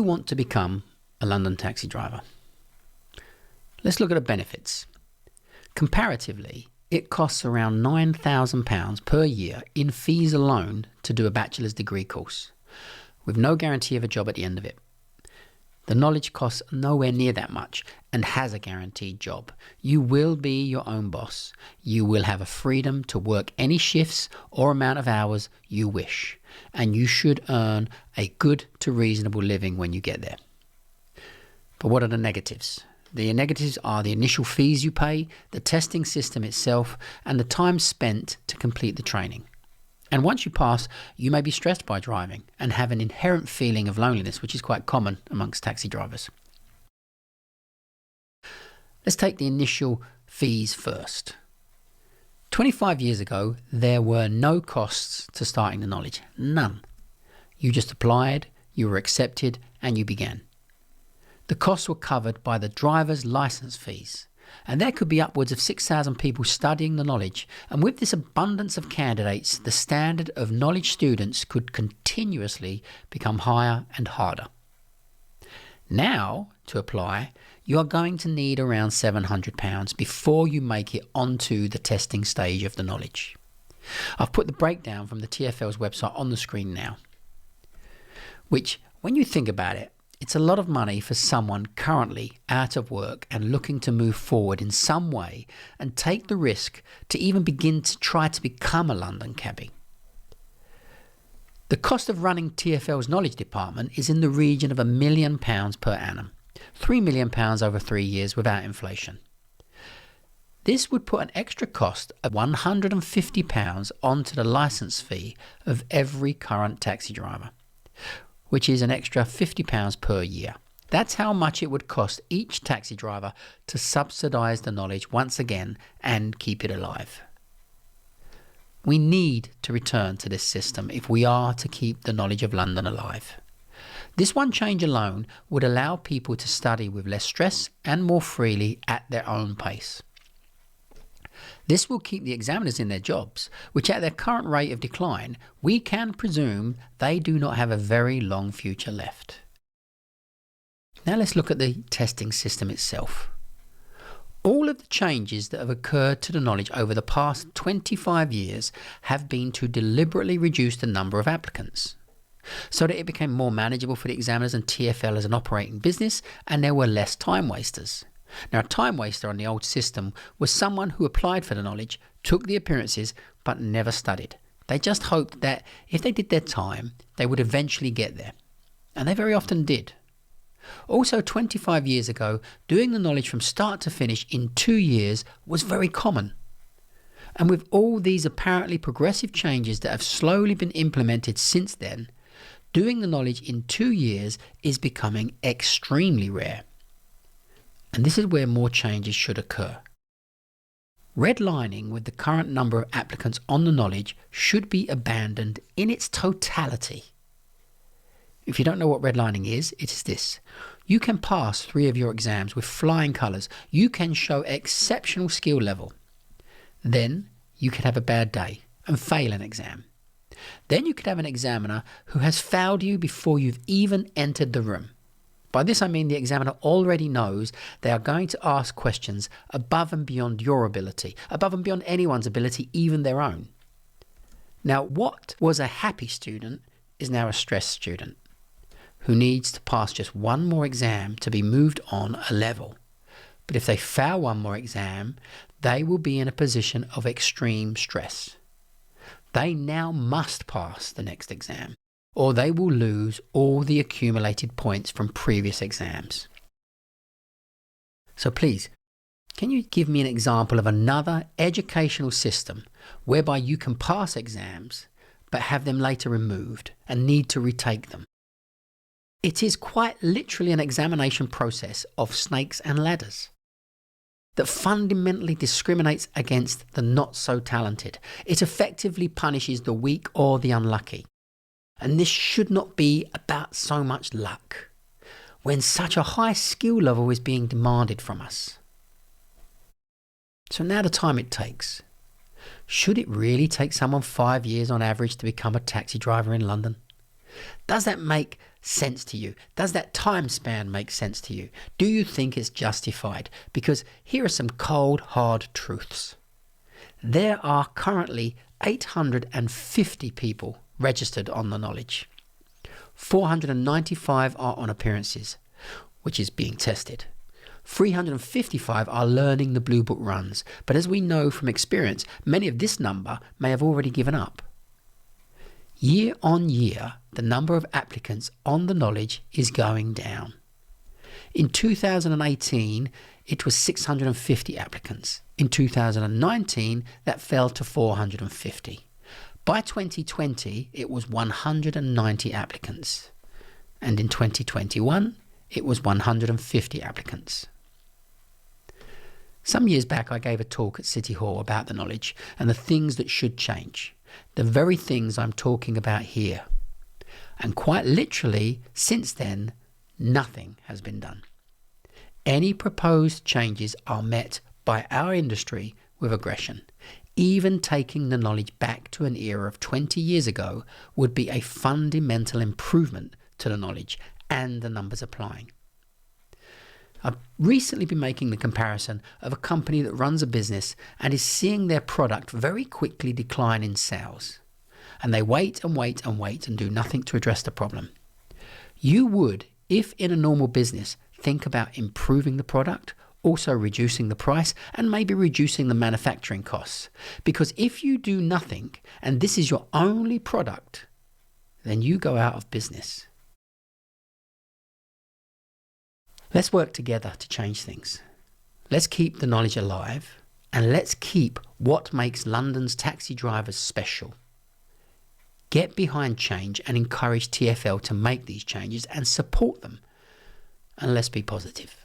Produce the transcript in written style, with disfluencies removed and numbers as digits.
want to become a London taxi driver? Let's look at the benefits. Comparatively, it costs around £9,000 per year in fees alone to do a bachelor's degree course, with no guarantee of a job at the end of it. The knowledge costs nowhere near that much and has a guaranteed job. You will be your own boss. You will have a freedom to work any shifts or amount of hours you wish, and you should earn a good to reasonable living when you get there. But what are the negatives? The negatives are the initial fees you pay, the testing system itself, and the time spent to complete the training. And once you pass, you may be stressed by driving and have an inherent feeling of loneliness, which is quite common amongst taxi drivers. Let's take the initial fees first. 25 years ago, there were no costs to starting the knowledge. None. You just applied, you were accepted, and you began. The costs were covered by the driver's license fees. And there could be upwards of 6,000 people studying the knowledge. And with this abundance of candidates, the standard of knowledge students could continuously become higher and harder. Now, to apply, you are going to need around £700 before you make it onto the testing stage of the knowledge. I've put the breakdown from the TfL's website on the screen now, which, when you think about it, it's a lot of money for someone currently out of work and looking to move forward in some way and take the risk to even begin to try to become a London cabbie. The cost of running TfL's knowledge department is in the region of £1 million per annum, £3 million over 3 years without inflation. This would put an extra cost of £150 onto the licence fee of every current taxi driver, which is an extra £50 per year. That's how much it would cost each taxi driver to subsidise the knowledge once again and keep it alive. We need to return to this system if we are to keep the knowledge of London alive. This one change alone would allow people to study with less stress and more freely at their own pace. This will keep the examiners in their jobs, which at their current rate of decline, we can presume they do not have a very long future left. Now let's look at the testing system itself. All of the changes that have occurred to the knowledge over the past 25 years have been to deliberately reduce the number of applicants, so that it became more manageable for the examiners and TfL as an operating business, and there were less time wasters. Now, a time waster on the old system was someone who applied for the knowledge, took the appearances, but never studied. They just hoped that if they did their time, they would eventually get there. And they very often did. Also, 25 years ago, doing the knowledge from start to finish in 2 years was very common. And with all these apparently progressive changes that have slowly been implemented since then, doing the knowledge in 2 years is becoming extremely rare. And this is where more changes should occur. Redlining with the current number of applicants on the knowledge should be abandoned in its totality. If you don't know what redlining is, it is this. You can pass 3 of your exams with flying colours. You can show exceptional skill level. Then you could have a bad day and fail an exam. Then you could have an examiner who has failed you before you've even entered the room. By this I mean the examiner already knows they are going to ask questions above and beyond your ability, above and beyond anyone's ability, even their own. Now, what was a happy student is now a stressed student who needs to pass just one more exam to be moved on a level. But if they fail one more exam, they will be in a position of extreme stress. They now must pass the next exam, or they will lose all the accumulated points from previous exams. So please, can you give me an example of another educational system whereby you can pass exams but have them later removed and need to retake them? It is quite literally an examination process of snakes and ladders that fundamentally discriminates against the not so talented. It effectively punishes the weak or the unlucky. And this should not be about so much luck when such a high skill level is being demanded from us. So now the time it takes. Should it really take someone 5 years on average to become a taxi driver in London? Does that make sense to you? Does that time span make sense to you? Do you think it's justified? Because here are some cold, hard truths. There are currently 850 people registered on the knowledge. 495 are on appearances, which is being tested. 355 are learning the Blue Book runs, but as we know from experience, many of this number may have already given up. Year on year, the number of applicants on the knowledge is going down. In 2018, it was 650 applicants. In 2019, that fell to 450. By 2020, it was 190 applicants. And in 2021, it was 150 applicants. Some years back, I gave a talk at City Hall about the knowledge and the things that should change. The very things I'm talking about here. And quite literally, since then, nothing has been done. Any proposed changes are met by our industry with aggression. Even taking the knowledge back to an era of 20 years ago would be a fundamental improvement to the knowledge and the numbers applying. I've recently been making the comparison of a company that runs a business and is seeing their product very quickly decline in sales. And they wait and wait and wait and do nothing to address the problem. You would, if in a normal business, think about improving the product, also reducing the price, and maybe reducing the manufacturing costs. Because if you do nothing, and this is your only product, then you go out of business. Let's work together to change things. Let's keep the knowledge alive, and let's keep what makes London's taxi drivers special. Get behind change and encourage TfL to make these changes and support them. And let's be positive.